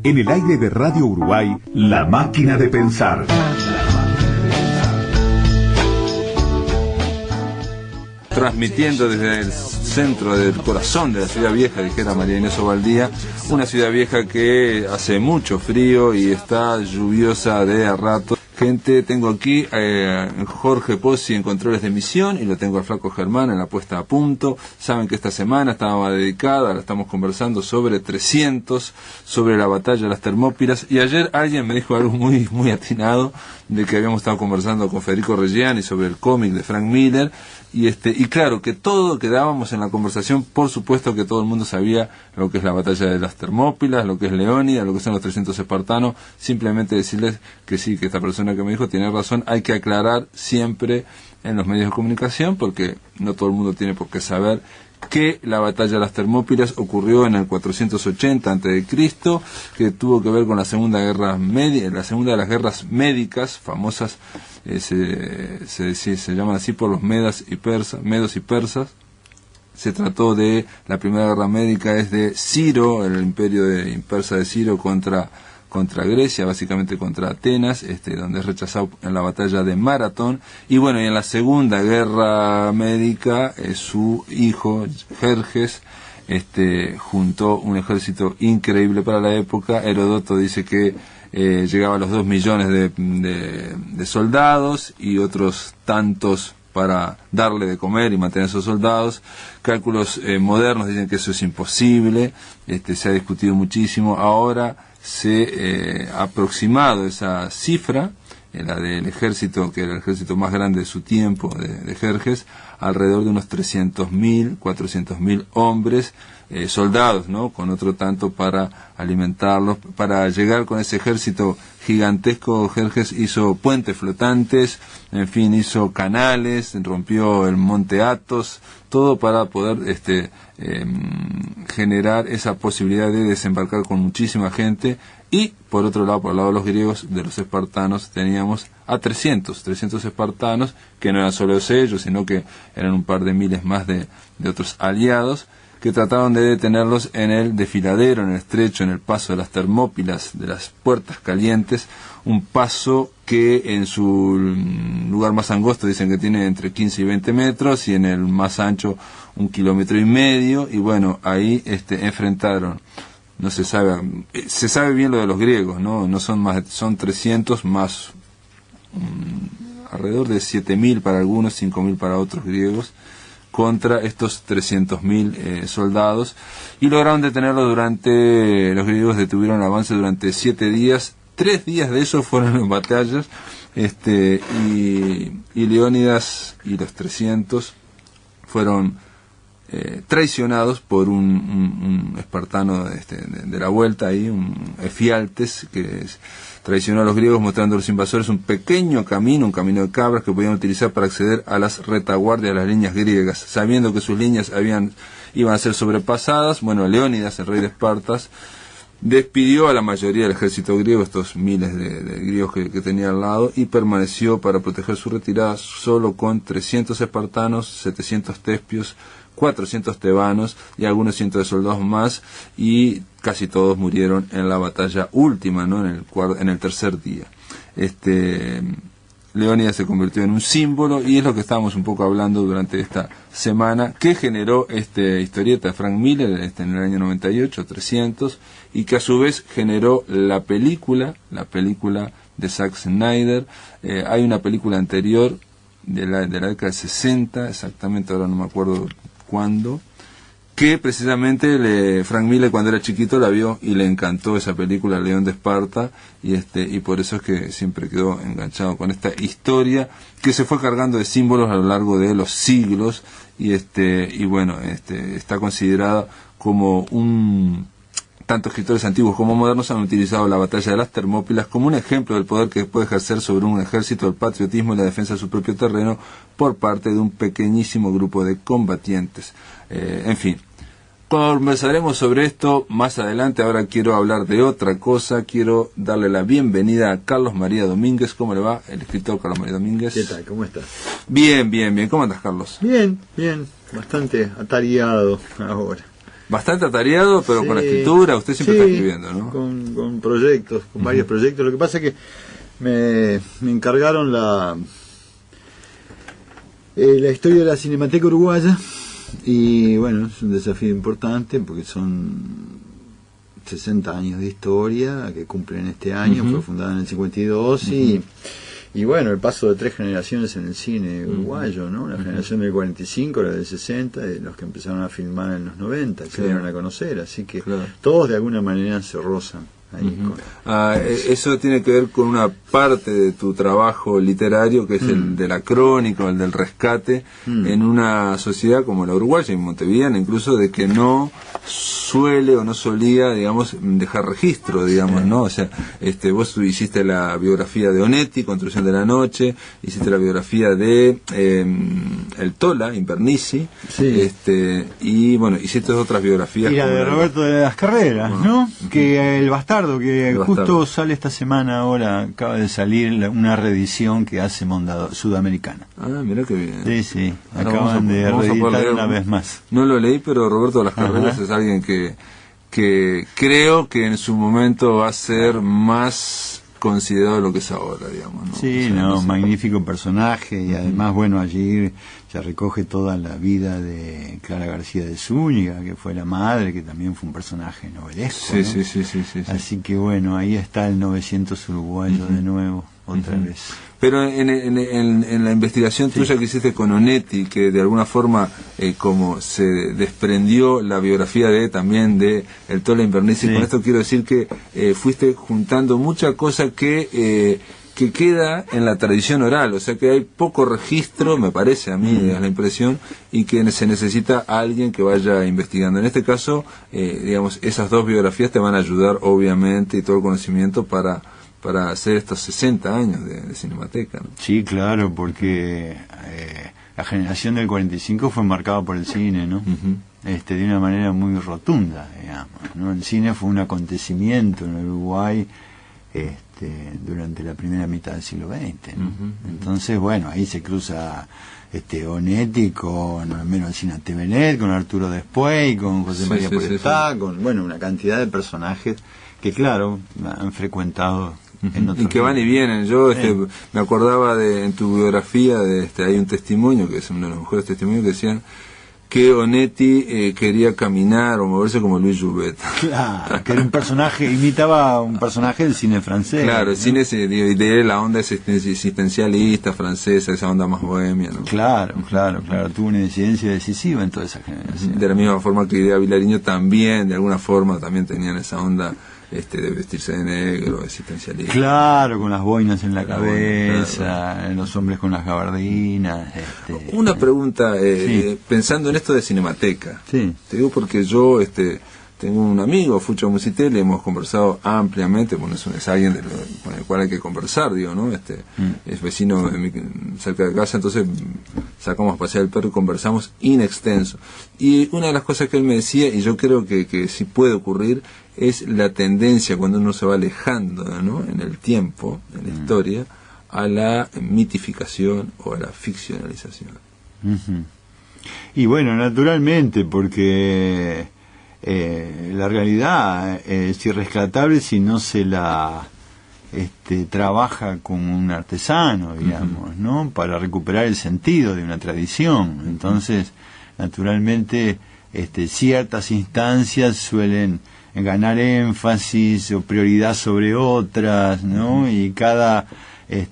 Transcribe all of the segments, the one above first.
En el aire de Radio Uruguay, La Máquina de Pensar. Transmitiendo desde el centro del corazón de la ciudad vieja, dijera María Inés Ovaldía, una ciudad vieja que hace mucho frío y está lluviosa de a rato. Gente, tengo aquí Jorge Pozzi en controles de emisión y lo tengo al flaco Germán en la puesta a punto. Saben que esta semana estaba dedicada, la estamos conversando sobre 300, sobre la batalla de las Termópilas, y ayer alguien me dijo algo muy atinado, de que habíamos estado conversando con Federico Reggiani sobre el cómic de Frank Miller, y claro, que todo quedábamos en la conversación, por supuesto que todo el mundo sabía lo que es la batalla de las Termópilas, lo que es Leónidas, lo que son los 300 espartanos. Simplemente decirles que sí, que esta persona que me dijo tiene razón, hay que aclarar siempre en los medios de comunicación, porque no todo el mundo tiene por qué saber que la batalla de las Termópilas ocurrió en el 480 a.C., que tuvo que ver con la Segunda Guerra Media, la segunda de las guerras médicas famosas, se llaman así por los medos y persas. Se trató de la primera guerra médica, es de Ciro, el imperio persa de Ciro contra Grecia, básicamente contra Atenas, donde es rechazado en la batalla de Maratón. Y bueno, y en la segunda guerra médica, su hijo Jerjes juntó un ejército increíble para la época. Heródoto dice que llegaba a los 2 millones de soldados y otros tantos para darle de comer y mantener a esos soldados. Cálculos modernos dicen que eso es imposible, se ha discutido muchísimo. Ahora se ha aproximado esa cifra, la del ejército, que era el ejército más grande de su tiempo, de Jerjes, alrededor de unos 300.000, 400.000 hombres, soldados, ¿no? Con otro tanto para alimentarlos. Para llegar con ese ejército gigantesco, Jerjes hizo puentes flotantes, en fin, hizo canales, rompió el monte Athos, todo para poder generar esa posibilidad de desembarcar con muchísima gente. Y por otro lado, por el lado de los griegos, de los espartanos, teníamos a 300 espartanos, que no eran solo ellos, sino que eran un par de miles más de otros aliados, que trataron de detenerlos en el desfiladero, en el estrecho, en el paso de las Termópilas, de las Puertas Calientes, un paso que en su lugar más angosto dicen que tiene entre 15 y 20 metros, y en el más ancho 1,5 kilómetros, y bueno, ahí enfrentaron. No se sabe bien lo de los griegos, no son más, son 300 más alrededor de 7.000 para algunos, 5.000 para otros griegos, contra estos 300.000 soldados, y lograron detenerlo los griegos detuvieron el avance durante 7 días, 3 días de esos fueron en batallas, y Leónidas y los 300 fueron traicionados por un espartano de la vuelta ahí, un Efialtes, que traicionó a los griegos mostrando a los invasores un pequeño camino, un camino de cabras que podían utilizar para acceder a las retaguardias de las líneas griegas. Sabiendo que sus líneas iban a ser sobrepasadas, bueno, Leónidas, el rey de Espartas, despidió a la mayoría del ejército griego, estos miles de griegos que tenía al lado, y permaneció para proteger su retirada solo con 300 espartanos, 700 tespios, 400 tebanos y algunos cientos de soldados más, y casi todos murieron en la batalla última, ¿no? En el tercer día. Leónidas se convirtió en un símbolo, y es lo que estábamos un poco hablando durante esta semana, que generó historieta de Frank Miller en el año 98, 300, y que a su vez generó la película de Zack Snyder. Hay una película anterior de la década de 60, exactamente ahora no me acuerdo cuándo, que precisamente Frank Miller cuando era chiquito la vio y le encantó esa película, León de Esparta, y por eso es que siempre quedó enganchado con esta historia que se fue cargando de símbolos a lo largo de los siglos, y bueno, está considerada como tanto escritores antiguos como modernos han utilizado la batalla de las Termópilas como un ejemplo del poder que puede ejercer sobre un ejército el patriotismo y la defensa de su propio terreno por parte de un pequeñísimo grupo de combatientes. En fin, conversaremos sobre esto más adelante. Ahora quiero hablar de otra cosa. Quiero darle la bienvenida a Carlos María Domínguez. ¿Cómo le va? El escritor Carlos María Domínguez. ¿Qué tal? ¿Cómo estás? Bien. ¿Cómo andas, Carlos? Bien. Bastante atareado ahora. bastante atareado, pero Sí, con la escritura, usted siempre sí, está escribiendo, ¿no? Con proyectos, con varios proyectos. Lo que pasa es que me encargaron la historia de la Cinemateca Uruguaya, y bueno, es un desafío importante porque son 60 años de historia que cumplen este año. Fue fundada en el 52 y bueno, el paso de 3 generaciones en el cine uruguayo, ¿no? La generación del 45, la del 60, y los que empezaron a filmar en los 90, que se dieron a conocer, así que todos de alguna manera se rozan ahí eso tiene que ver con una parte de tu trabajo literario, que es el de la crónica, el del rescate en una sociedad como la uruguaya y montevideana, incluso, de que no suele o no solía, digamos, dejar registro, digamos, ¿no? O sea, vos hiciste la biografía de Onetti, Construcción de la Noche, hiciste la biografía de El Tola, Impernici, y bueno, hiciste otras biografías. Y la de Roberto de las Carreras, ¿no? Que El Bastardo, que justo sale esta semana ahora, acaba de salir una reedición que hace Mondadori, sudamericana. Ah, mirá qué bien. Sí, sí, acaban de reeditar una vez más. No lo leí, pero Roberto de las Carreras es alguien que creo que en su momento va a ser más considerado de lo que es ahora, digamos, ¿no? Sí, o sea, no, magnífico personaje, y además, bueno, allí se recoge toda la vida de Clara García de Zúñiga, que fue la madre, que también fue un personaje novelesco, sí, ¿no? sí. Así que bueno, ahí está el 900 uruguayo de nuevo, otra vez. Pero en la investigación tuya que hiciste con Onetti, que de alguna forma como se desprendió la biografía también de El Tola Impernici, con esto quiero decir que fuiste juntando mucha cosa que queda en la tradición oral, o sea que hay poco registro, me parece a mí, es la impresión, y que se necesita alguien que vaya investigando. En este caso, digamos, esas 2 biografías te van a ayudar, obviamente, y todo el conocimiento para hacer estos 60 años de Cinemateca, ¿no? Sí, claro, porque la generación del 45 fue marcada por el cine, ¿no? De una manera muy rotunda, digamos, ¿no? El cine fue un acontecimiento en Uruguay durante la primera mitad del siglo XX, ¿no? Entonces, bueno, ahí se cruza Onetti con Meno Alcina Tevenet, con Arturo Despuey, con José María Podestá, con, bueno, una cantidad de personajes que, claro, han frecuentado y que van y vienen. Yo me acordaba en tu biografía hay un testimonio, que es uno de los mejores testimonios, que decían que Onetti quería caminar o moverse como Louis Jouvet. Claro, que era un personaje, imitaba un personaje del cine francés. Claro, el cine de la onda existencialista francesa, esa onda más bohemia, ¿no? Claro, tuvo una incidencia decisiva en toda esa generación. De la misma forma que Idea Vilariño también, de alguna forma, también tenían esa onda de vestirse de negro, existencialista. Claro, con las boinas en la cabeza, los hombres con las gabardinas. Una pregunta, pensando en esto de Cinemateca. Sí. Te digo porque yo tengo un amigo, Fucho Musitelli, hemos conversado ampliamente, bueno, es alguien con el cual hay que conversar, digo, ¿no? Es vecino cerca de casa, entonces sacamos a pasear el perro y conversamos in extenso. Y una de las cosas que él me decía, y yo creo que sí puede ocurrir, es la tendencia cuando uno se va alejando, ¿no?, en el tiempo, en la historia, a la mitificación o a la ficcionalización. Y bueno, naturalmente, porque la realidad es irrescatable si no se la trabaja como un artesano, digamos, ¿no?, para recuperar el sentido de una tradición. Entonces, naturalmente, ciertas instancias suelen ganar énfasis o prioridad sobre otras, ¿no? Y cada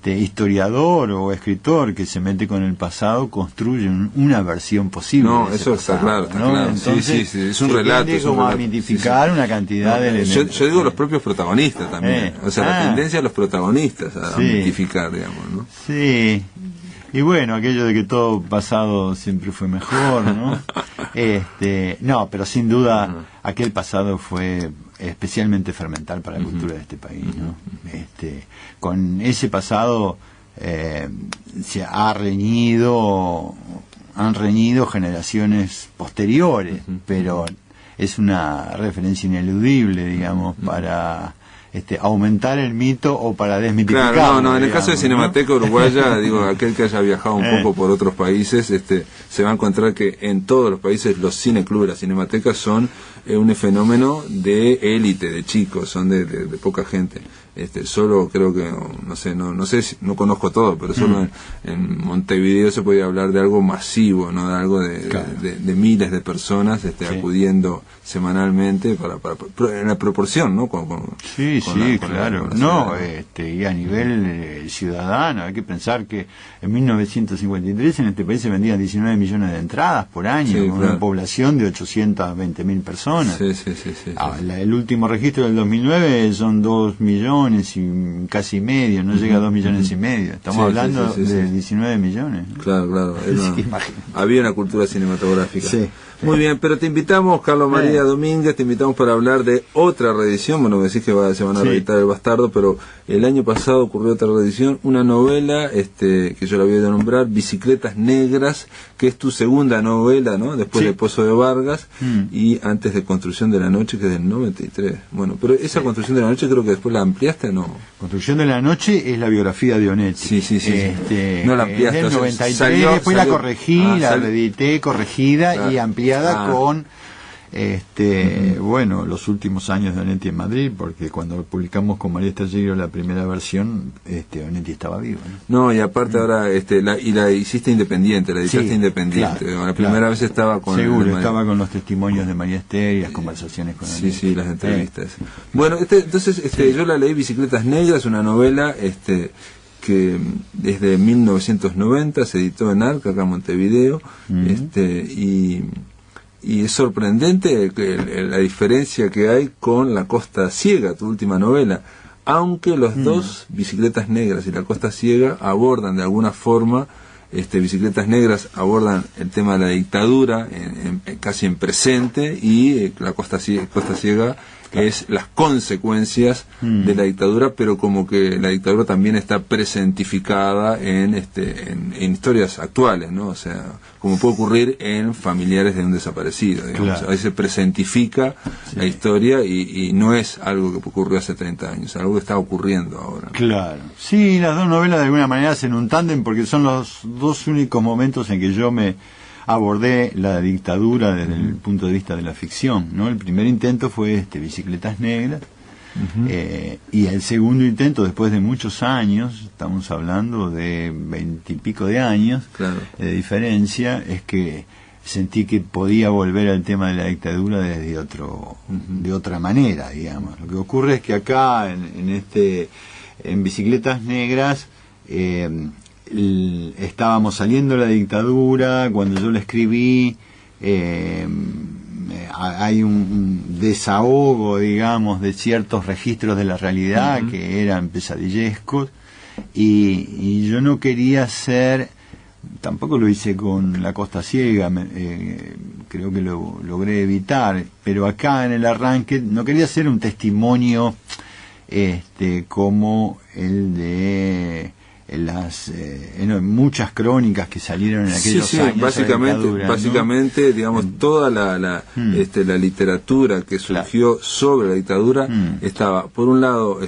historiador o escritor que se mete con el pasado construye una versión posible. No, de ese eso pasado, está claro, está ¿no? claro. Entonces, sí, es un relato. Tiende como a mitificar una cantidad de elementos. Yo digo los propios protagonistas también. O sea, la tendencia de los protagonistas a mitificar, digamos, ¿no? Sí. Y bueno, aquello de que todo pasado siempre fue mejor, ¿no? No, pero sin duda aquel pasado fue especialmente fermental para la cultura de este país, ¿no? Con ese pasado se han reñido generaciones posteriores, pero es una referencia ineludible, digamos, para aumentar el mito o para desmitificarlo. Claro, no, en el digamos, caso de Cinemateca Uruguaya, digo, aquel que haya viajado un poco por otros países, se va a encontrar que en todos los países los cineclubes, las cinematecas son un fenómeno de élite, de chicos, son de poca gente. Solo creo que, no sé, no conozco todo, pero solo en Montevideo se podía hablar de algo masivo, no de algo de miles de personas acudiendo semanalmente en la proporción, ¿no? Claro. Y a nivel ciudadano, hay que pensar que en 1953 en este país se vendían 19 millones de entradas por año, con una población de 820.000 personas. El último registro del 2009 son 2 millones y casi medio, no llega a 2 millones y medio. Estamos hablando de 19 millones, ¿no? Claro. Había una cultura cinematográfica. Muy bien, pero te invitamos, Carlos María Domínguez, te invitamos para hablar de otra reedición. Bueno, me decís que se van a reeditar El Bastardo, pero el año pasado ocurrió otra reedición, una novela que yo la voy a nombrar, Bicicletas Negras, que es tu segunda novela, ¿no? Después de Pozo de Vargas y antes de Construcción de la Noche, que es del 93. Bueno, pero esa Construcción de la Noche creo que después la ampliaste, ¿no? Construcción de la Noche es la biografía de Onetti. No la ampliaste. Es del 93, después la corregí, la reedité corregida y ampliada con los últimos años de Onetti en Madrid, porque cuando publicamos con María Estallero la primera versión, Onetti estaba vivo, ¿no? Y aparte ahora la hiciste independiente, la editaste independiente. Claro, la primera vez estaba con estaba con los testimonios de María Esther y las conversaciones con Onetti. Las entrevistas. Bueno, entonces yo la leí, Bicicletas Negras, una novela que desde 1990 se editó en Arca, acá en Montevideo, y es sorprendente la diferencia que hay con La Costa Ciega, tu última novela, aunque los dos, Bicicletas Negras y La Costa Ciega, abordan de alguna forma, Bicicletas Negras abordan el tema de la dictadura casi en presente, y La Costa Ciega es las consecuencias de la dictadura, pero como que la dictadura también está presentificada en historias actuales, ¿no? O sea, como puede ocurrir en familiares de un desaparecido, digamos. A veces se presentifica la historia y no es algo que ocurrió hace 30 años, algo que está ocurriendo ahora. Claro. Sí, las dos novelas de alguna manera hacen un tándem, porque son los dos únicos momentos en que yo me abordé la dictadura desde el punto de vista de la ficción, ¿no? El primer intento fue Bicicletas Negras, y el segundo intento, después de muchos años, estamos hablando de 20 y pico de años de diferencia, es que sentí que podía volver al tema de la dictadura desde de otra manera, digamos. Lo que ocurre es que acá en Bicicletas Negras estábamos saliendo de la dictadura cuando yo la escribí. Hay un desahogo, digamos, de ciertos registros de la realidad que eran pesadillescos, y yo no quería ser, tampoco lo hice con La Costa Ciega, creo que lo logré evitar, pero acá en el arranque no quería ser un testimonio como el de muchas crónicas que salieron en aquellos años. Básicamente, digamos, toda la literatura que surgió sobre la dictadura estaba, por un lado,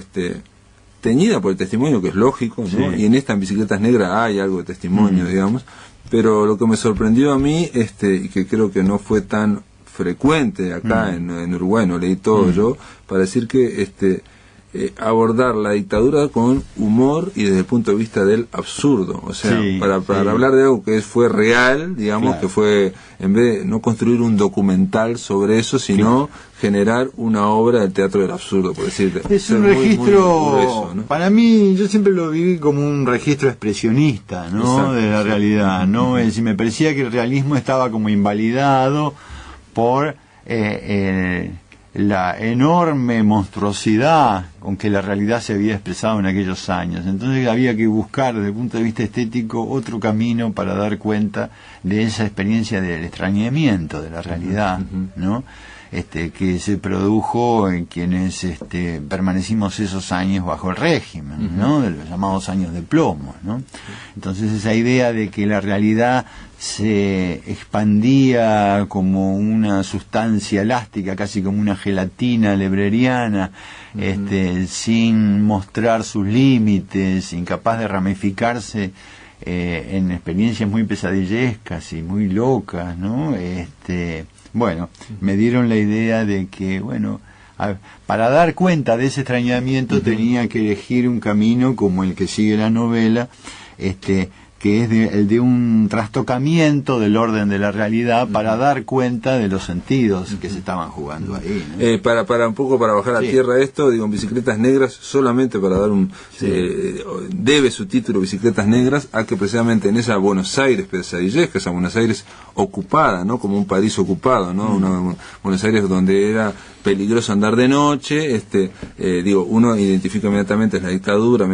teñida por el testimonio, que es lógico, ¿no? Y en esta, en Bicicletas Negras, hay algo de testimonio, digamos, pero lo que me sorprendió a mí, y que creo que no fue tan frecuente acá en Uruguay, no leí todo yo, para decir que abordar la dictadura con humor y desde el punto de vista del absurdo, o sea, para hablar de algo que fue real, digamos, que fue, en vez de no construir un documental sobre eso, sino generar una obra del teatro del absurdo, por decirte. Es un registro, muy grueso, ¿no? Para mí, yo siempre lo viví como un registro expresionista, ¿no? Exacto, de la realidad, ¿no? Es decir, me parecía que el realismo estaba como invalidado por la enorme monstruosidad con que la realidad se había expresado en aquellos años. Entonces había que buscar desde el punto de vista estético otro camino para dar cuenta de esa experiencia del extrañamiento de la realidad, ¿no? que se produjo en quienes permanecimos esos años bajo el régimen, ¿no? De los llamados años de plomo, ¿no? Entonces esa idea de que la realidad se expandía como una sustancia elástica, casi como una gelatina lebreriana, sin mostrar sus límites, incapaz de ramificarse en experiencias muy pesadillescas y muy locas, ¿no? Bueno, me dieron la idea de que, bueno, para dar cuenta de ese extrañamiento tenía que elegir un camino como el que sigue la novela, que es el de un trastocamiento del orden de la realidad para dar cuenta de los sentidos que se estaban jugando ahí, ¿no? Para un poco para bajar a tierra esto, digo, en Bicicletas Negras, solamente para dar debe su título Bicicletas Negras a que precisamente en esa Buenos Aires pesadillesca, esa Buenos Aires ocupada, ¿no? Como un París ocupado, ¿no? Una Buenos Aires donde era peligroso andar de noche, uno identifica inmediatamente la dictadura,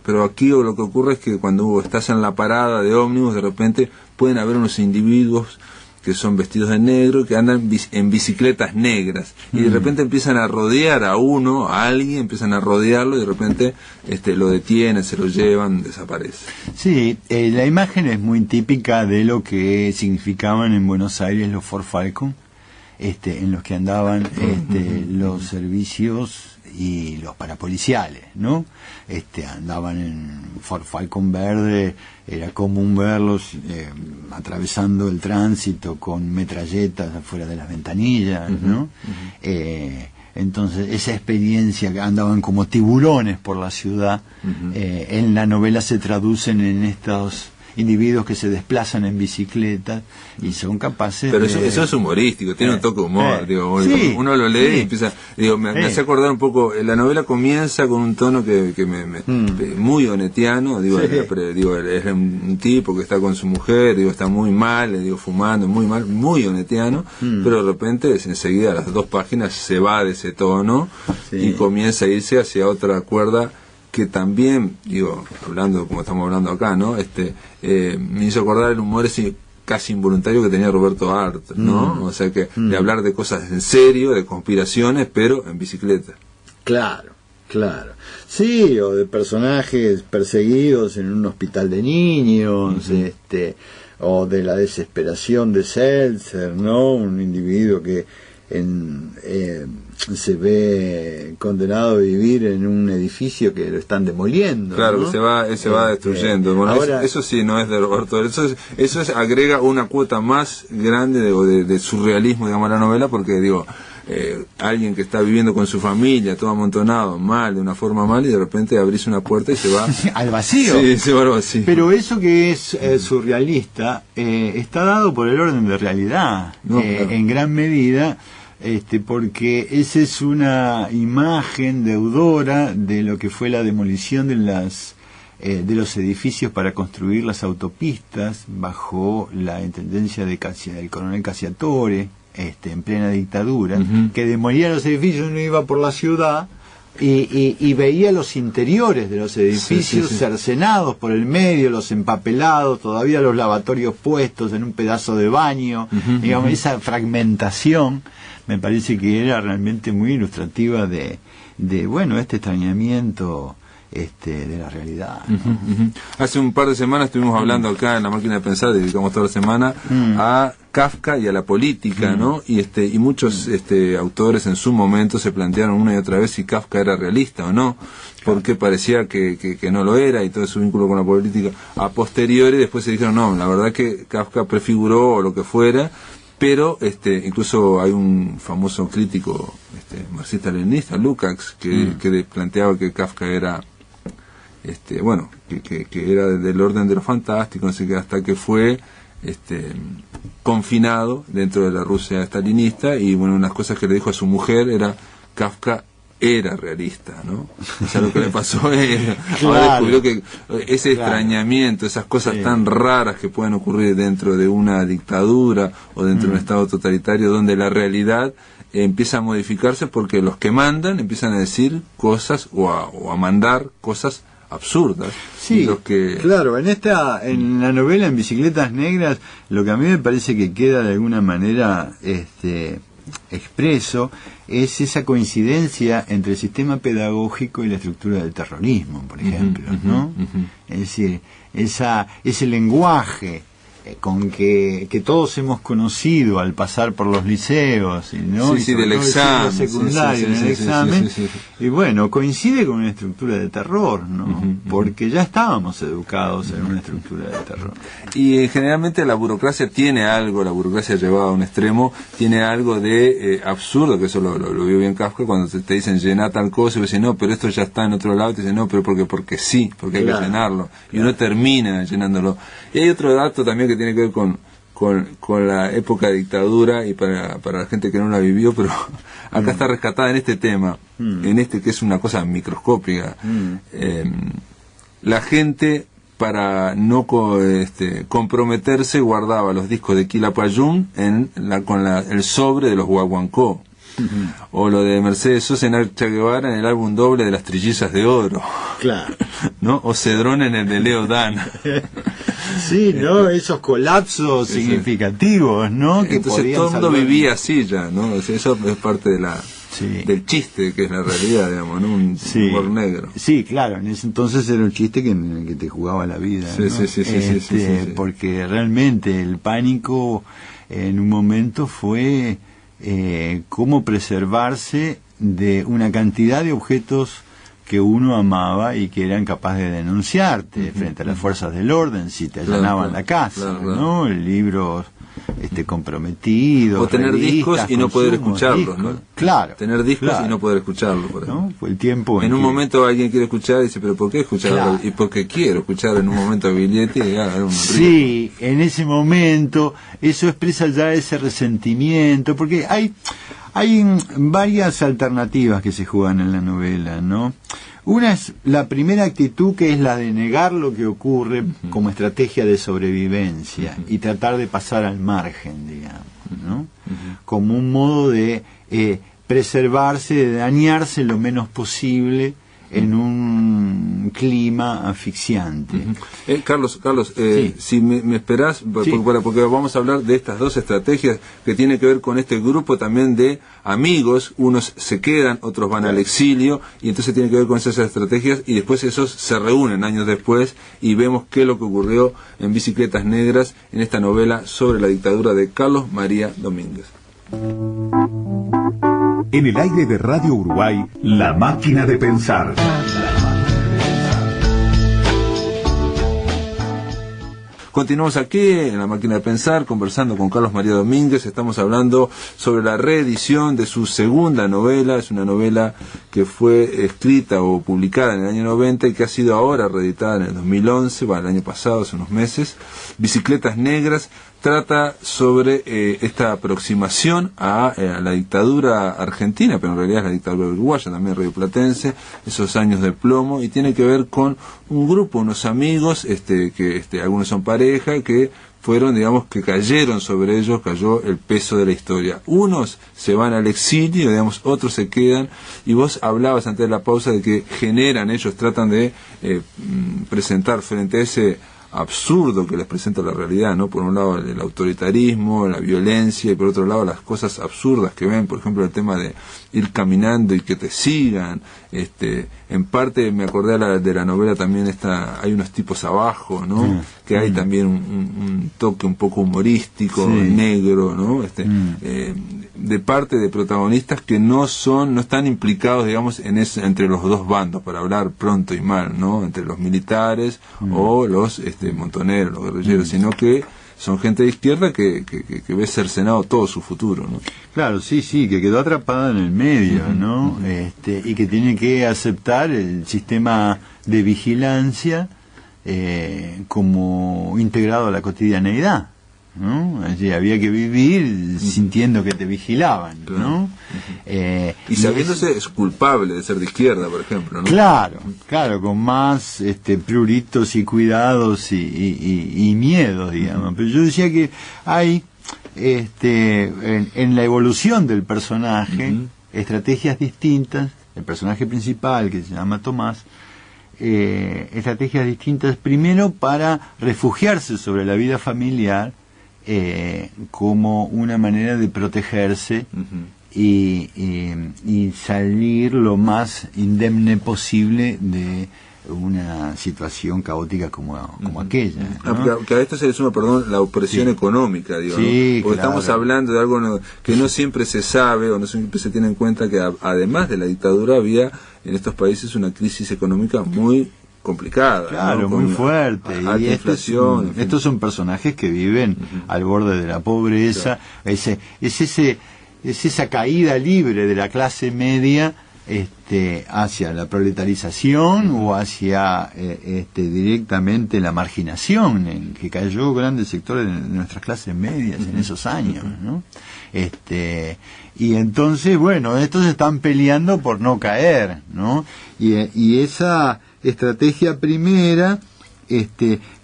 pero aquí lo que ocurre es que cuando estás en la parada de ómnibus, de repente pueden haber unos individuos que son vestidos de negro, que andan en bicicletas negras, y de repente empiezan a rodear a alguien, empiezan a rodearlo, y de repente lo detienen, se lo llevan, desaparece. Sí, la imagen es muy típica de lo que significaban en Buenos Aires los Ford Falcon, en los que andaban los servicios y los parapoliciales, ¿no? Andaban en Ford Falcon verde, era común verlos atravesando el tránsito con metralletas afuera de las ventanillas, ¿no? Entonces esa experiencia, que andaban como tiburones por la ciudad, en la novela se traducen en estos individuos que se desplazan en bicicleta y son capaces pero eso es humorístico, tiene un toque de humor, uno lo lee y empieza, me hace acordar un poco, la novela comienza con un tono que muy onetiano, es un tipo que está con su mujer, está muy mal, fumando, muy mal, muy onetiano, pero de repente enseguida a las 2 páginas se va de ese tono y comienza a irse hacia otra cuerda que también, hablando como estamos hablando acá, ¿no? Me hizo acordar el humor ese casi involuntario que tenía Roberto Art, ¿no? O sea que de hablar de cosas en serio, de conspiraciones, pero en bicicleta. Claro. Sí, o de personajes perseguidos en un hospital de niños, o de la desesperación de Seltzer, ¿no? Un individuo que se ve condenado a vivir en un edificio que lo están demoliendo. Claro, ¿no? que se va destruyendo. Bueno, ahora, eso sí no es de Roberto. Eso agrega una cuota más grande de surrealismo, digamos, a la novela, porque alguien que está viviendo con su familia, todo amontonado, mal, de una forma mal, y de repente abrís una puerta y se va al vacío. Sí, se va al vacío. Pero eso que es surrealista está dado por el orden de realidad, claro. En gran medida. Porque esa es una imagen deudora de lo que fue la demolición de los edificios para construir las autopistas bajo la intendencia del coronel Cacciatore, en plena dictadura, que demolía los edificios. Uno iba por la ciudad y veía los interiores de los edificios cercenados por el medio, los empapelados, todavía los lavatorios puestos en un pedazo de baño, esa fragmentación me parece que era realmente muy ilustrativa de este extrañamiento de la realidad, ¿no? Hace un par de semanas estuvimos hablando acá en La Máquina de Pensar, dedicamos toda la semana a Kafka y a la política, ¿no? Y muchos autores en su momento se plantearon una y otra vez si Kafka era realista o no, porque parecía que no lo era, y todo su vínculo con la política. A posteriori después se dijeron, no, la verdad que Kafka prefiguró o lo que fuera, pero incluso hay un famoso crítico marxista-leninista, Lukács, que planteaba que Kafka era que era del orden de lo fantástico, no sé qué, hasta que fue confinado dentro de la Rusia stalinista, y una de las cosas que le dijo a su mujer era: Kafka era realista, ¿no? O sea, lo que le pasó es ahora descubrió que ese extrañamiento, esas cosas tan raras que pueden ocurrir dentro de una dictadura o dentro de un estado totalitario, donde la realidad empieza a modificarse porque los que mandan empiezan a decir cosas o a mandar cosas absurdas. Sí, claro, en la novela, en Bicicletas Negras, lo que a mí me parece que queda de alguna manera expreso es esa coincidencia entre el sistema pedagógico y la estructura del terrorismo, por ejemplo, ¿no? Es decir, ese lenguaje con que todos hemos conocido al pasar por los liceos, ¿no? Sí, del examen, secundario, en el examen, y bueno, coincide con una estructura de terror, ¿no? Porque ya estábamos educados en una estructura de terror. Y generalmente la burocracia tiene algo, la burocracia llevada a un extremo, tiene algo de absurdo, que eso lo vio bien Kafka, cuando te dicen llenar tal cosa, y vos decís, no, pero esto ya está en otro lado, y te dicen, no, pero porque sí, porque hay que llenarlo, y uno termina llenándolo. Y hay otro dato también que tiene que ver con la época de dictadura, y para la gente que no la vivió, pero acá está rescatada en este tema, en este que es una cosa microscópica. La gente, para no comprometerse, guardaba los discos de Quilapayún con el sobre de los Guaguancó. O lo de Mercedes Sosa en Che Guevara en el álbum doble de las Trillizas de Oro. Claro. ¿No? O Cedrón en el de Leo Dan. Sí, ¿no? Esos colapsos significativos, ¿no? Que entonces todo el mundo vivía así ya, ¿no? O sea, eso es parte de del chiste, que es la realidad, digamos, ¿no? Un humor negro. Sí, claro, en ese entonces era un chiste en el que te jugaba la vida, ¿no? Sí. Porque realmente el pánico en un momento fue cómo preservarse de una cantidad de objetos que uno amaba y que eran capaces de denunciarte frente a las fuerzas del orden si te allanaban la casa, ¿no? Libros comprometidos, o tener discos y no poder escucharlos, ¿no? Claro. Tener discos y no poder escucharlos, por ejemplo. ¿No? Fue el tiempo en un momento alguien quiere escuchar y dice, pero ¿por qué escucharlo? Claro. Y porque quiero escuchar en un momento a Viglietti y sí, en ese momento eso expresa ya ese resentimiento, porque hay varias alternativas que se juegan en la novela, ¿no? Una es la primera actitud, que es la de negar lo que ocurre como estrategia de sobrevivencia y tratar de pasar al margen, digamos, ¿no? Como un modo de preservarse, de dañarse lo menos posible en un clima asfixiante. Carlos, sí. Si me esperás, porque vamos a hablar de estas dos estrategias que tienen que ver con este grupo también de amigos, unos se quedan, otros van al exilio, y entonces tiene que ver con esas estrategias, y después esos se reúnen años después y vemos qué es lo que ocurrió en Bicicletas Negras, en esta novela sobre la dictadura de Carlos María Domínguez. En el aire de Radio Uruguay, La Máquina de Pensar. Continuamos aquí en La Máquina de Pensar, conversando con Carlos María Domínguez. Estamos hablando sobre la reedición de su segunda novela. Es una novela que fue escrita o publicada en el año 90 y que ha sido ahora reeditada en el 2011, el año pasado, hace unos meses. Bicicletas Negras trata sobre esta aproximación a la dictadura argentina, pero en realidad es la dictadura uruguaya, también rioplatense, esos años de plomo, y tiene que ver con un grupo, unos amigos, que algunos son pareja, que fueron, digamos, que cayeron sobre ellos, cayó el peso de la historia. Unos se van al exilio, digamos, otros se quedan, y vos hablabas antes de la pausa de que ellos tratan de presentar frente a ese absurdo que les presenta la realidad, ¿no? Por un lado el autoritarismo, la violencia, y por otro lado las cosas absurdas que ven, por ejemplo el tema de ir caminando y que te sigan. En parte me acordé de la novela también, hay unos tipos abajo, ¿no? Que hay también un toque un poco humorístico, negro, ¿no? De parte de protagonistas que no están implicados, digamos, entre los dos bandos, para hablar pronto y mal, ¿no? Entre los militares o los montoneros, los guerrilleros, sino que son gente de izquierda que ve cercenado todo su futuro, ¿no? Claro, sí, que quedó atrapada en el medio, ¿no? Y que tiene que aceptar el sistema de vigilancia como integrado a la cotidianeidad, ¿no? Allí había que vivir sintiendo que te vigilaban, ¿no? Y sabiéndose culpable de ser de izquierda, por ejemplo, ¿no? Claro, con más pruritos y cuidados y miedos, digamos. Pero yo decía que hay en la evolución del personaje estrategias distintas. El personaje principal, que se llama Tomás, estrategias distintas, primero para refugiarse sobre la vida familiar como una manera de protegerse y salir lo más indemne posible de una situación caótica como aquella, ¿no? Que a esto se le suma, perdón, la opresión económica, digo, sí, ¿no? Porque claro. estamos hablando de algo que no siempre se sabe o no siempre se tiene en cuenta, que además de la dictadura había en estos países una crisis económica muy complicada, claro, ¿no? muy fuerte, y inflación, estos son personajes que viven al borde de la pobreza, claro. Es esa caída libre de la clase media hacia la proletarización o hacia directamente la marginación en que cayó grandes sectores de nuestras clases medias en esos años, ¿no? Y entonces, bueno, estos están peleando por no caer, ¿no? Y esa estrategia primera,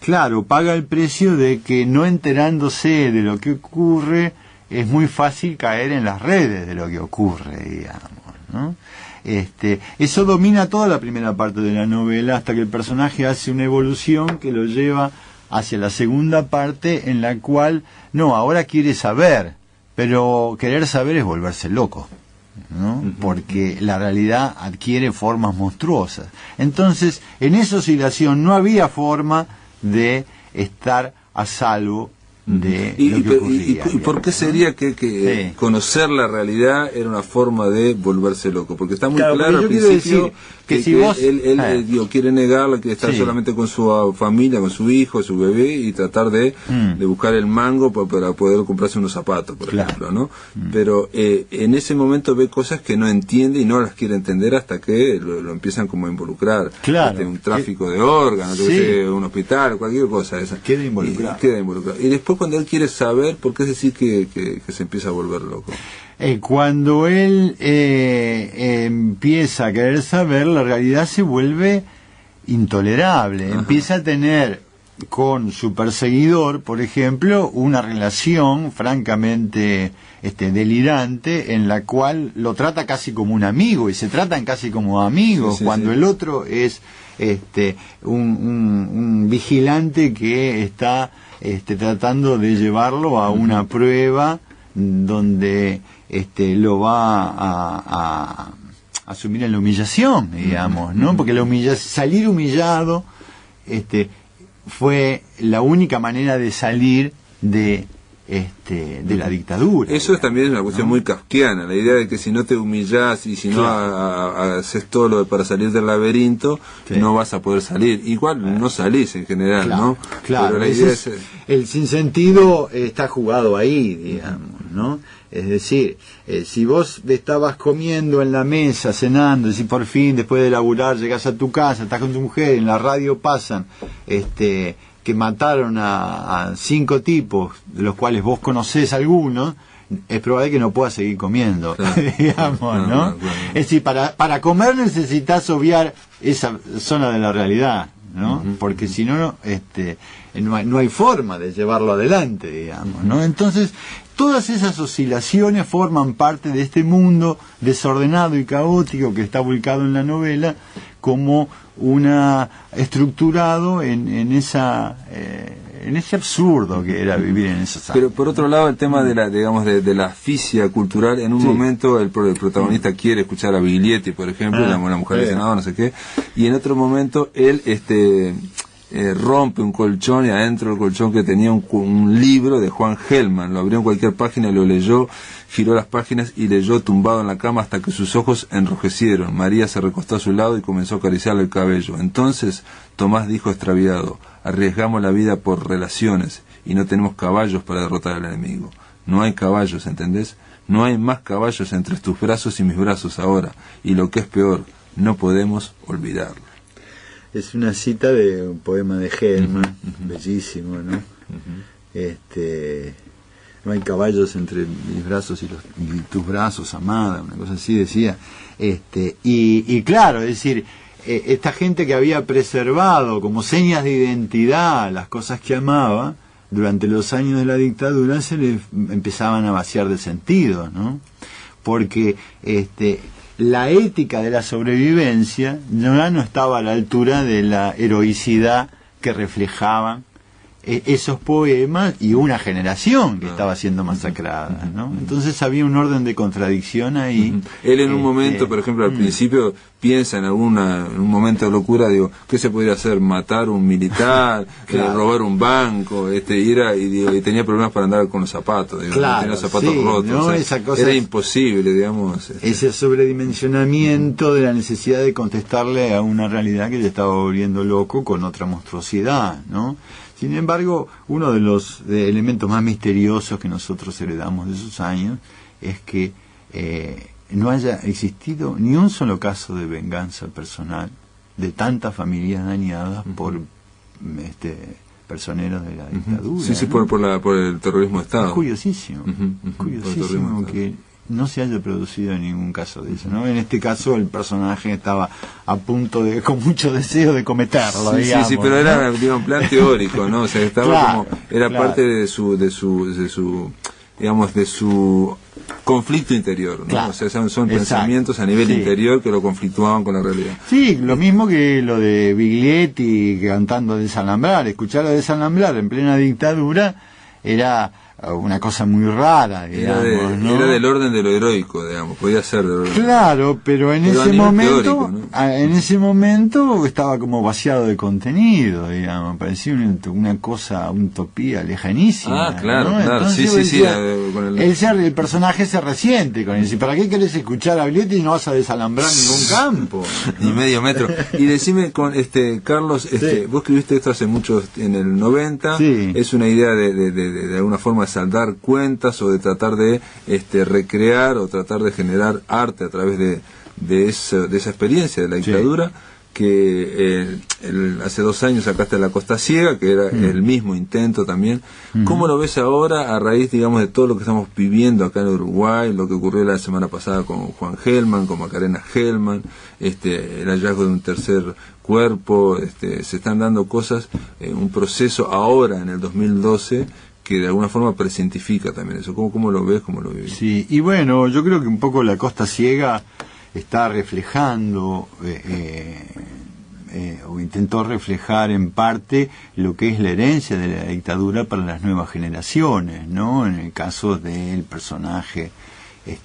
claro, paga el precio de que, no enterándose de lo que ocurre, es muy fácil caer en las redes de lo que ocurre, digamos, ¿no? Eso domina toda la primera parte de la novela, hasta que el personaje hace una evolución que lo lleva hacia la segunda parte, en la cual, no, ahora quiere saber, pero querer saber es volverse loco, ¿no? Porque la realidad adquiere formas monstruosas. Entonces, en esa oscilación no había forma de estar a salvo de lo que ocurría. ¿Y por qué sería que conocer la realidad era una forma de volverse loco? Porque está muy claro al principio que si vos él quiere negarla, quiere estar solamente con su familia, con su hijo, su bebé, y tratar de buscar el mango para poder comprarse unos zapatos, por ejemplo, ¿no? Pero en ese momento ve cosas que no entiende y no las quiere entender hasta que lo empiezan como a involucrar. Claro. Un tráfico de órganos, un hospital, cualquier cosa esa. Queda involucrado. Y después, cuando él quiere saber, ¿por qué es decir que se empieza a volver loco? Cuando él empieza a querer saber, la realidad se vuelve intolerable. Empieza a tener con su perseguidor, por ejemplo, una relación francamente delirante, en la cual lo trata casi como un amigo, y se tratan casi como amigos, cuando el otro es un vigilante que está tratando de llevarlo a una prueba donde lo va a asumir en la humillación, digamos, ¿no? Porque salir humillado fue la única manera de salir de la dictadura. Eso también es una cuestión muy kafkiana, la idea de que si no te humillás y si no haces todo lo para salir del laberinto, no vas a poder salir. Igual no salís en general, ¿no? Claro, pero la idea el sinsentido está jugado ahí, digamos, ¿no? Es decir, si vos estabas comiendo en la mesa, cenando, y si por fin después de laburar llegás a tu casa, estás con tu mujer, en la radio pasan que mataron a 5 tipos, de los cuales vos conocés algunos, es probable que no puedas seguir comiendo, digamos, ¿no? Es decir, para comer necesitas obviar esa zona de la realidad, ¿no? Porque si no, no hay forma de llevarlo adelante, digamos, ¿no? Entonces, todas esas oscilaciones forman parte de este mundo desordenado y caótico que está volcado en la novela, como estructurado en ese absurdo que era vivir en esos años. Pero por otro lado, el tema de la asfixia cultural, en un momento el protagonista quiere escuchar a Biglietti, por ejemplo, la mujer del senador, no sé qué, y en otro momento él rompe un colchón, y adentro del colchón que tenía un libro de Juan Gelman, lo abrió en cualquier página, lo leyó, giró las páginas y leyó tumbado en la cama hasta que sus ojos enrojecieron. María se recostó a su lado y comenzó a acariciarle el cabello. Entonces Tomás dijo extraviado: arriesgamos la vida por relaciones y no tenemos caballos para derrotar al enemigo. No hay caballos, ¿entendés? No hay más caballos entre tus brazos y mis brazos ahora, y lo que es peor, no podemos olvidarlo. Es una cita de un poema de Gelman, bellísimo, ¿no? No hay caballos entre mis brazos y tus brazos, amada, una cosa así decía. Y claro, es decir, esta gente que había preservado como señas de identidad las cosas que amaba, durante los años de la dictadura se les empezaban a vaciar de sentido, ¿no? Porque la ética de la sobrevivencia ya no estaba a la altura de la heroicidad que reflejaban esos poemas y una generación que estaba siendo masacrada, ¿no? Entonces había un orden de contradicción ahí. Él en un momento, por ejemplo, al principio piensa en un momento de locura, digo, ¿qué se podría hacer? Matar un militar, robar un banco, y tenía problemas para andar con los zapatos, digo, tenía los zapatos rotos, ¿no? O sea, Esa cosa era imposible, digamos. Ese sobredimensionamiento de la necesidad de contestarle a una realidad que se estaba volviendo loco con otra monstruosidad, ¿no? Sin embargo, uno de los elementos más misteriosos que nosotros heredamos de esos años es que no haya existido ni un solo caso de venganza personal de tantas familias dañadas por personeros de la dictadura. Sí, ¿no? por el terrorismo de Estado. Es curiosísimo, curiosísimo que no se haya producido ningún caso de eso, ¿no? En este caso el personaje estaba a punto de, con mucho deseo de cometerlo, digamos, sí, pero ¿no? era un plan teórico, ¿no? O sea, estaba parte de su digamos, de su conflicto interior, ¿no? O sea, son pensamientos a nivel interior que lo conflictuaban con la realidad. Sí, lo mismo que lo de Biglietti cantando Desalambrar. Escuchar a Desalambrar en plena dictadura era una cosa muy rara, digamos, ¿no? Era del orden de lo heroico, digamos, podía ser del orden. Claro, pero en ese momento, teórico, ¿no? en ese momento estaba como vaciado de contenido, digamos, parecía una cosa, una utopía lejanísima. Claro, ¿no? claro, Entonces, sí, el personaje se resiente con él. ¿Para qué querés escuchar a Biglietti y no vas a desalambrar ningún campo? Ni medio metro. Y decime, Carlos, vos escribiste esto hace mucho, en el 90, es una idea de alguna forma saldar cuentas o de tratar de recrear o tratar de generar arte a través de esa experiencia de la dictadura, que hace 2 años sacaste La Costa Ciega, que era el mismo intento también. ¿Cómo lo ves ahora a raíz, digamos, de todo lo que estamos viviendo acá en Uruguay, lo que ocurrió la semana pasada con Juan Gelman, con Macarena Gelman, el hallazgo de un tercer cuerpo, se están dando cosas, un proceso ahora en el 2012 que de alguna forma presentifica también eso? ¿Cómo lo ves, cómo lo vivís? Sí, y bueno, yo creo que un poco La Costa Ciega está reflejando o intentó reflejar en parte lo que es la herencia de la dictadura para las nuevas generaciones, ¿no? En el caso del personaje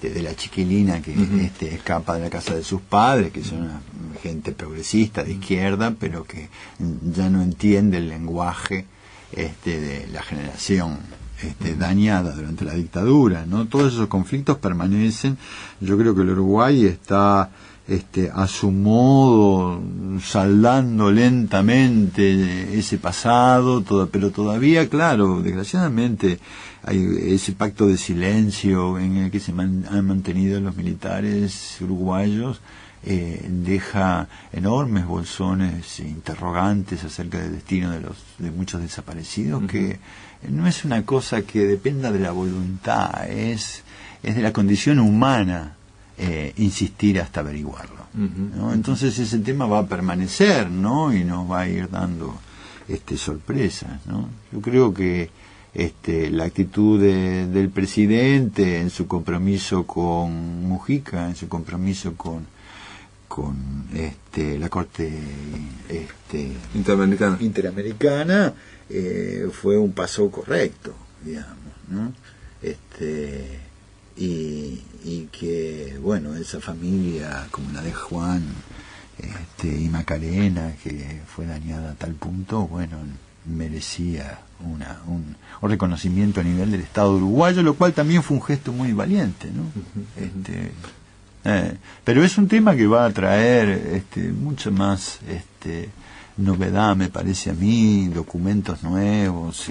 de la chiquilina que escapa de la casa de sus padres, que son una gente progresista de izquierda, pero que ya no entiende el lenguaje de la generación dañada durante la dictadura, ¿no? Todos esos conflictos permanecen. Yo creo que el Uruguay está a su modo saldando lentamente ese pasado, pero todavía, claro, desgraciadamente hay ese pacto de silencio en el que se han mantenido los militares uruguayos. Deja enormes bolsones interrogantes acerca del destino de muchos desaparecidos, que no es una cosa que dependa de la voluntad, es de la condición humana insistir hasta averiguarlo, ¿no? Entonces ese tema va a permanecer, ¿no? Y nos va a ir dando sorpresas, ¿no? Yo creo que la actitud del presidente en su compromiso con Mujica, en su compromiso con la Corte Interamericana fue un paso correcto, digamos, ¿no? Y que, bueno, esa familia como la de Juan y Macarena, que fue dañada a tal punto, bueno, merecía un reconocimiento a nivel del Estado uruguayo, lo cual también fue un gesto muy valiente, ¿no? Pero es un tema que va a traer mucho más novedad, me parece a mí, documentos nuevos,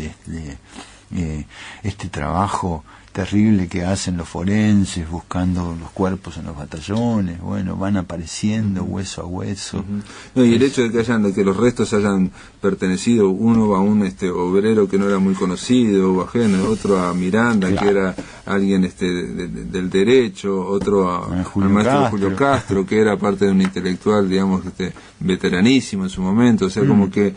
este trabajo terrible que hacen los forenses buscando los cuerpos en los batallones, bueno, van apareciendo hueso a hueso. No, y el hecho de que los restos hayan pertenecido uno a un obrero que no era muy conocido o ajeno, otro a Miranda, claro, que era alguien del derecho, otro al maestro Julio Castro, que era parte de un intelectual, digamos, veteranísimo en su momento, o sea, como que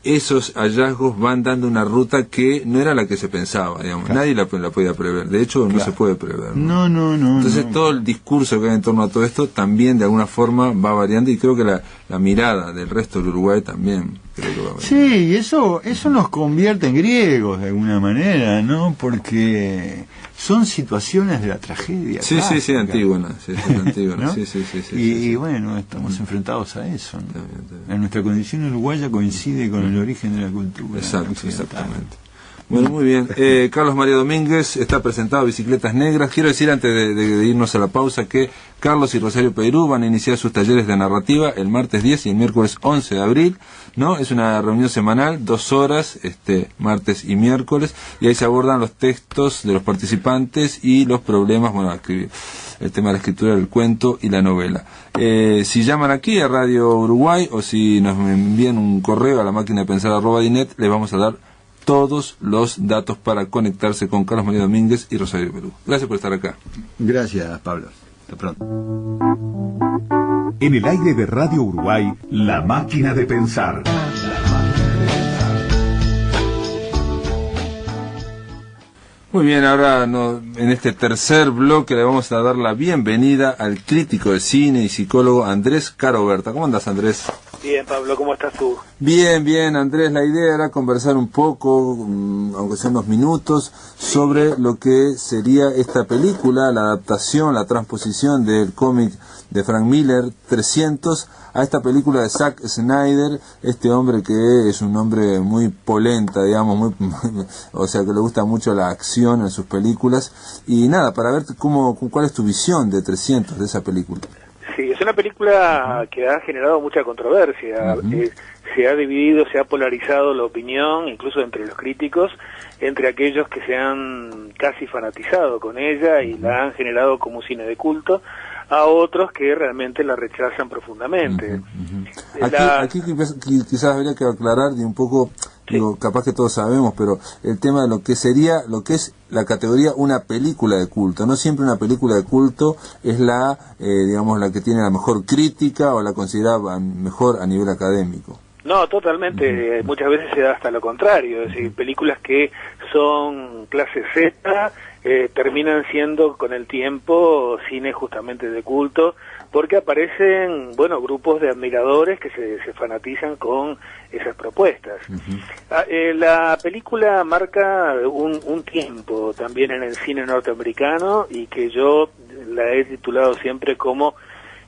esos hallazgos van dando una ruta que no era la que se pensaba, digamos. Claro. Nadie la podía prever. De hecho, no se puede prever. No. Entonces, todo el discurso que hay en torno a todo esto también, de alguna forma, va variando, y creo que la mirada del resto del Uruguay también creo que va variando. Sí, y eso nos convierte en griegos, de alguna manera, ¿no? Porque son situaciones de la tragedia. Sí, Antígona. ¿No? Sí. Y bueno, estamos enfrentados a eso, ¿no? Está bien. Nuestra condición uruguaya coincide con el origen de la cultura. Exactamente. Bueno, muy bien. Carlos María Domínguez está presentado Bicicletas Negras. Quiero decir, antes de irnos a la pausa, que Carlos y Rosario Peirú van a iniciar sus talleres de narrativa el martes 10 y el miércoles 11 de abril, ¿no? Es una reunión semanal, 2 horas, martes y miércoles, y ahí se abordan los textos de los participantes y los problemas, el tema de la escritura del cuento y la novela. Si llaman aquí a Radio Uruguay o si nos envían un correo a la máquina de pensar @dinet, les vamos a dar todos los datos para conectarse con Carlos María Domínguez y Rosario Peirú. Gracias por estar acá. Gracias, Pablo. Hasta pronto. En el aire de Radio Uruguay, La Máquina de Pensar. Muy bien, ahora en este tercer bloque le vamos a dar la bienvenida al crítico de cine y psicólogo Andrés Caroberta. ¿Cómo andas, Andrés? Bien, Pablo, ¿cómo estás tú? Bien, Andrés. La idea era conversar un poco, aunque sean unos minutos, sobre lo que sería esta película, la adaptación, la transposición del cómic de Frank Miller, 300, a esta película de Zack Snyder, este hombre que es un hombre muy polenta, digamos, o sea, que le gusta mucho la acción en sus películas. Y nada, para ver cuál es tu visión de 300, de esa película. Sí, es una película que ha generado mucha controversia. Se ha dividido, se ha polarizado la opinión, incluso entre los críticos, entre aquellos que se han casi fanatizado con ella y la han generado como cine de culto, a otros que realmente la rechazan profundamente. Aquí quizás habría que aclarar de un poco, digo, capaz que todos sabemos, pero el tema de lo que es la categoría una película de culto. No siempre una película de culto es la que tiene la mejor crítica o la considerada mejor a nivel académico. No, totalmente. Muchas veces se da hasta lo contrario. Es decir, películas que son clase Z terminan siendo con el tiempo cine justamente de culto, porque aparecen, grupos de admiradores que se fanatizan con esas propuestas. La película marca un tiempo también en el cine norteamericano, y que yo la he titulado siempre como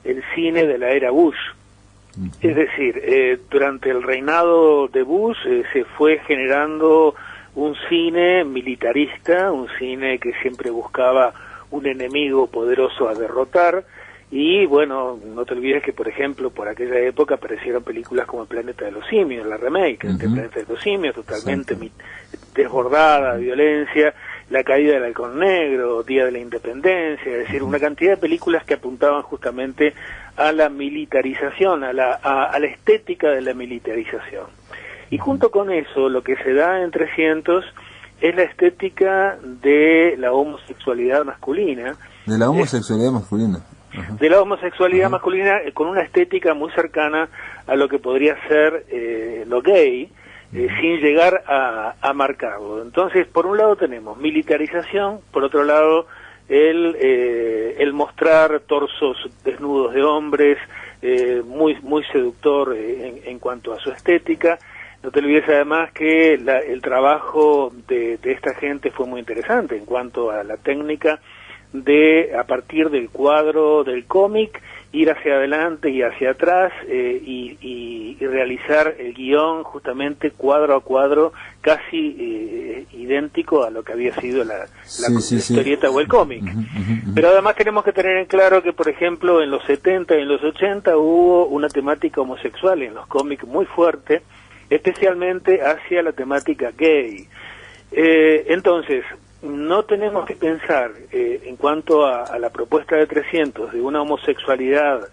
el cine de la era Bush. Es decir, durante el reinado de Bush se fue generando un cine militarista, un cine que siempre buscaba un enemigo poderoso a derrotar. Y no te olvides que, por ejemplo, por aquella época aparecieron películas como El Planeta de los Simios, la remake del Planeta de los Simios, totalmente desbordada de violencia, La Caída del Halcón Negro, Día de la Independencia, es decir, una cantidad de películas que apuntaban justamente a la militarización, a la estética de la militarización. Y junto con eso, lo que se da en 300 es la estética de la homosexualidad masculina. De la homosexualidad masculina. De la homosexualidad masculina, con una estética muy cercana a lo que podría ser lo gay, sin llegar a marcarlo. Entonces, por un lado tenemos militarización, por otro lado el mostrar torsos desnudos de hombres, muy seductor en cuanto a su estética. No te olvides además que el trabajo de esta gente fue muy interesante en cuanto a la técnica de, a partir del cuadro del cómic, ir hacia adelante y hacia atrás y realizar el guión justamente cuadro a cuadro, casi idéntico a lo que había sido la historieta o el cómic. Pero además tenemos que tener en claro que, por ejemplo, en los 70 y en los 80 hubo una temática homosexual en los cómics muy fuerte, especialmente hacia la temática gay. Entonces, no tenemos que pensar en cuanto a la propuesta de 300 de una homosexualidad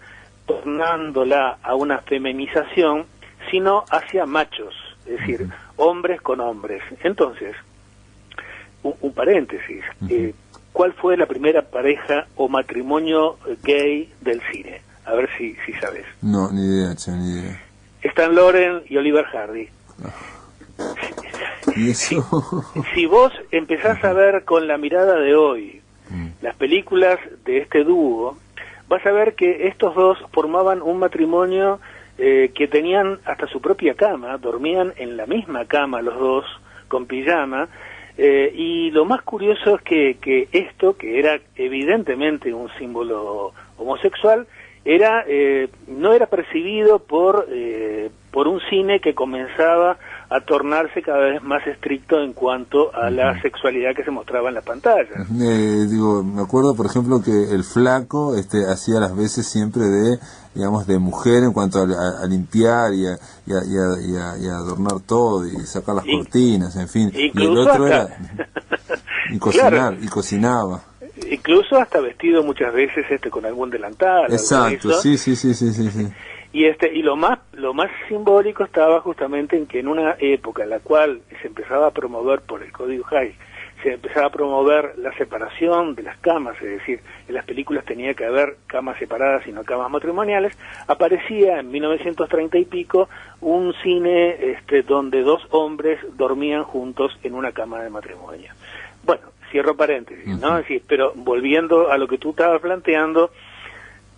tornándola a una feminización, sino hacia machos, es decir, hombres con hombres. Entonces, un paréntesis, ¿cuál fue la primera pareja o matrimonio gay del cine? A ver si sabes. No, ni idea, che, ni idea. Stan Laurel y Oliver Hardy. Y eso... Si vos empezás a ver con la mirada de hoy las películas de este dúo, vas a ver que estos dos formaban un matrimonio que tenían hasta su propia cama, dormían en la misma cama los dos, con pijama, y lo más curioso es que esto, que era evidentemente un símbolo homosexual, no era percibido por un cine que comenzaba a tornarse cada vez más estricto en cuanto a la sexualidad que se mostraba en la pantalla. Me acuerdo, por ejemplo, que el flaco hacía las veces siempre de mujer en cuanto a limpiar y a adornar todo y sacar las cortinas, en fin. Incluso y el otro hasta... y cocinar, claro. y cocinaba. Incluso hasta vestido muchas veces con algún delantal. Exacto, sí. Y lo más simbólico estaba justamente en que en una época en la cual se empezaba a promover por el Código Hays, se empezaba a promover la separación de las camas, es decir, en las películas tenía que haber camas separadas y no camas matrimoniales, aparecía en 1930 y pico un cine donde dos hombres dormían juntos en una cama de matrimonio. Bueno, cierro paréntesis, ¿no? Sí, pero volviendo a lo que tú estabas planteando,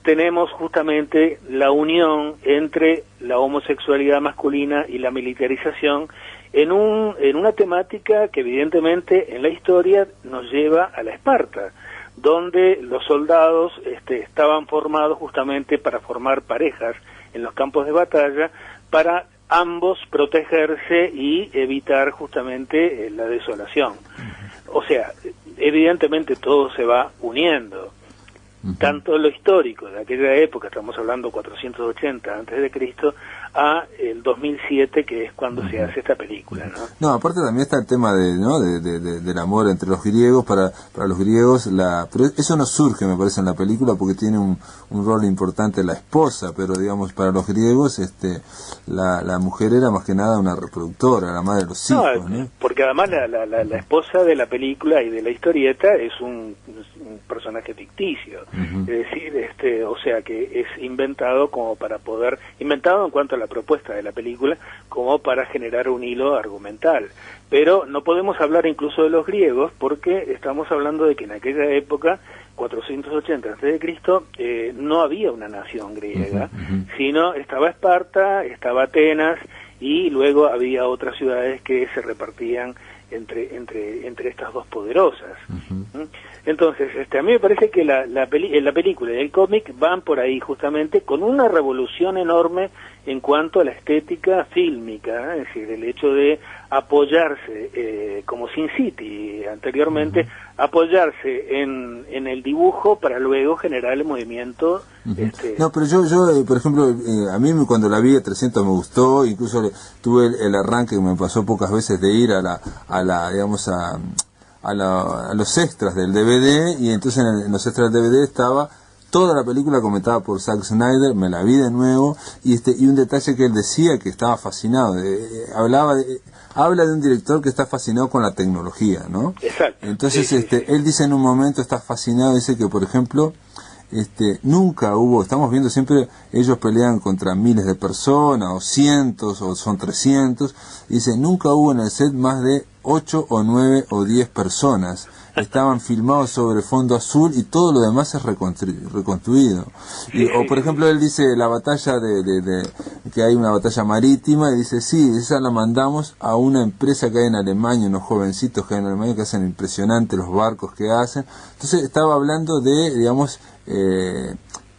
tenemos justamente la unión entre la homosexualidad masculina y la militarización en una temática que evidentemente en la historia nos lleva a la Esparta, donde los soldados estaban formados justamente para formar parejas en los campos de batalla, para ambos protegerse y evitar justamente la desolación. O sea, evidentemente todo se va uniendo. Tanto lo histórico de aquella época, estamos hablando 480 antes de Cristo, a el 2007, que es cuando se hace esta película, ¿no? No, aparte también está el tema del amor entre los griegos. Para los griegos, pero eso no surge, me parece, en la película, porque tiene un rol importante la esposa, pero digamos, para los griegos la mujer era más que nada una reproductora, la madre de los hijos, ¿no? Porque además la esposa de la película y de la historieta es un personaje ficticio, es decir, o sea que es inventado inventado en cuanto a la propuesta de la película, como para generar un hilo argumental. Pero no podemos hablar incluso de los griegos, porque estamos hablando de que en aquella época, 480 a.C., no había una nación griega, sino estaba Esparta, estaba Atenas, y luego había otras ciudades que se repartían entre estas dos poderosas. Entonces, a mí me parece que la película y el cómic van por ahí justamente con una revolución enorme en cuanto a la estética fílmica, es decir, el hecho de apoyarse, como Sin City anteriormente, apoyarse en el dibujo para luego generar el movimiento. No, pero yo por ejemplo, a mí cuando la vi a 300 me gustó, incluso tuve el arranque que me pasó pocas veces de ir a los extras del DVD, y entonces en los extras del DVD estaba toda la película comentada por Zack Snyder. Me la vi de nuevo, y un detalle que él decía, que estaba fascinado, habla de un director que está fascinado con la tecnología, ¿no? Exacto. Entonces él dice en un momento, está fascinado, dice que por ejemplo nunca hubo, estamos viendo siempre, ellos pelean contra miles de personas, o cientos, o son 300, y dice, nunca hubo en el set más de 8 o 9 o 10 personas. Estaban filmados sobre fondo azul y todo lo demás es reconstruido. O por ejemplo, él dice la batalla que hay una batalla marítima, y dice, sí, esa la mandamos a una empresa que hay en Alemania, unos jovencitos que hay en Alemania que hacen impresionante los barcos que hacen. Entonces estaba hablando de, digamos,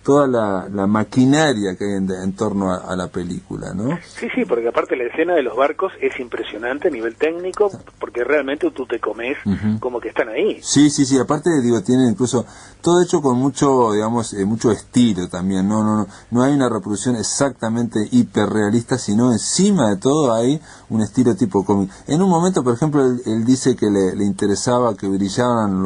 toda la maquinaria que hay en torno a la película, ¿no? Sí, porque aparte la escena de los barcos es impresionante a nivel técnico, porque realmente tú te comes como que están ahí. Sí, aparte, tiene incluso todo hecho con mucho, digamos, mucho estilo también, no hay una reproducción exactamente hiperrealista, sino encima de todo hay un estilo tipo cómic. En un momento, por ejemplo, él dice que le interesaba que brillaran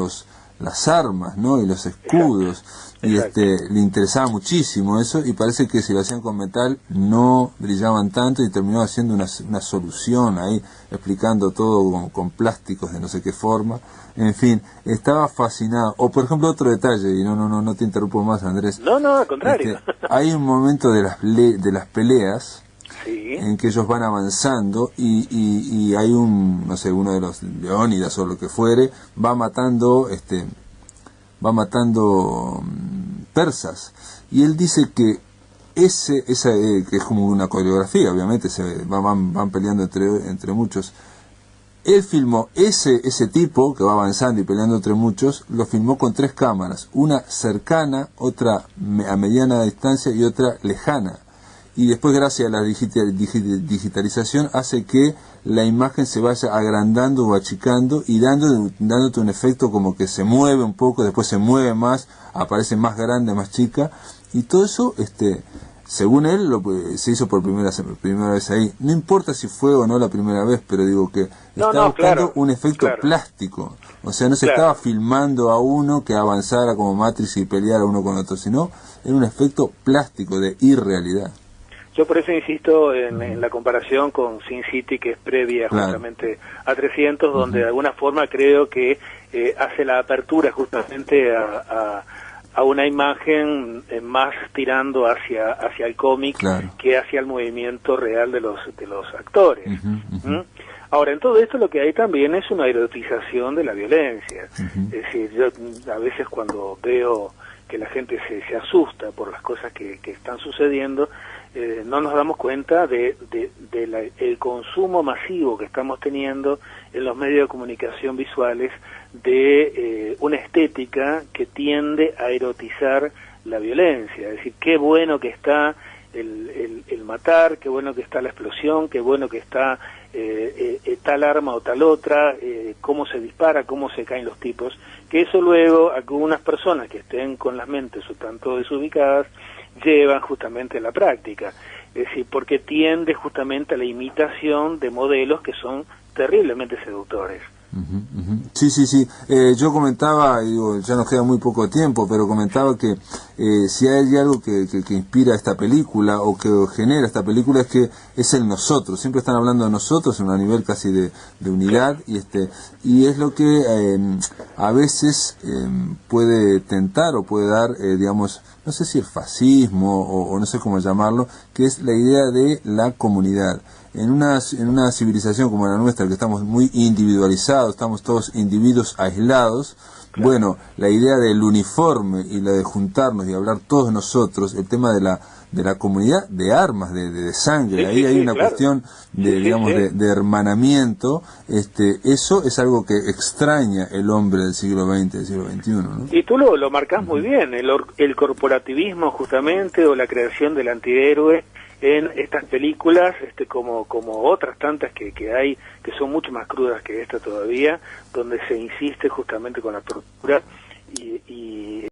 las armas, ¿no? Y los escudos. Y le interesaba muchísimo eso, y parece que si lo hacían con metal no brillaban tanto, y terminó haciendo una solución ahí, explicando todo con plásticos de no sé qué forma. En fin, estaba fascinado. O por ejemplo, otro detalle, y no te interrumpo más, Andrés. No, al contrario. Hay un momento de las peleas Sí. en que ellos van avanzando y hay un, no sé, uno de los Leónidas o lo que fuere, va matando persas, y él dice que que es como una coreografía, obviamente van peleando entre muchos. Él filmó ese tipo que va avanzando y peleando entre muchos, lo filmó con 3 cámaras, una cercana, otra a mediana distancia y otra lejana. Y después, gracias a la digitalización, hace que la imagen se vaya agrandando o achicando y dándote un efecto como que se mueve un poco, después se mueve más, aparece más grande, más chica, y todo eso, según él, se hizo por primera vez ahí. No importa si fue o no la primera vez, pero digo que estaba buscando un efecto plástico. O sea, no se estaba filmando a uno que avanzara como Matrix y peleara uno con otro, sino era un efecto plástico de irrealidad. Yo por eso insisto en la comparación con Sin City, que es previa justamente a 300, donde de alguna forma creo que hace la apertura justamente a una imagen más tirando hacia el cómic que hacia el movimiento real de los actores. Ahora, en todo esto lo que hay también es una erotización de la violencia. Es decir, yo a veces cuando veo que la gente se asusta por las cosas que están sucediendo, no nos damos cuenta del consumo masivo que estamos teniendo en los medios de comunicación visuales de una estética que tiende a erotizar la violencia. Es decir, qué bueno que está el matar, qué bueno que está la explosión, qué bueno que está tal arma o tal otra, cómo se dispara, cómo se caen los tipos, que eso luego algunas personas que estén con las mentes un tanto desubicadas llevan justamente a la práctica. Es decir, porque tiende justamente a la imitación de modelos que son terriblemente seductores. Sí. Yo comentaba, y digo, ya nos queda muy poco tiempo, pero comentaba que si hay algo que inspira esta película o que genera esta película es que es el nosotros. Siempre están hablando de nosotros en un nivel casi de unidad, y es lo que a veces puede tentar o puede dar, digamos, no sé si el fascismo o no sé cómo llamarlo, que es la idea de la comunidad. En una civilización como la nuestra, que estamos muy individualizados, estamos todos individuos aislados, bueno, la idea del uniforme y la de juntarnos y hablar todos nosotros, el tema de la comunidad de armas, de sangre, ahí hay una cuestión de hermanamiento, eso es algo que extraña el hombre del siglo XX, del siglo XXI, ¿no? Y tú lo marcás muy bien, el corporativismo justamente, o la creación del antihéroe en estas películas, como otras tantas que hay, que son mucho más crudas que esta todavía, donde se insiste justamente con la tortura y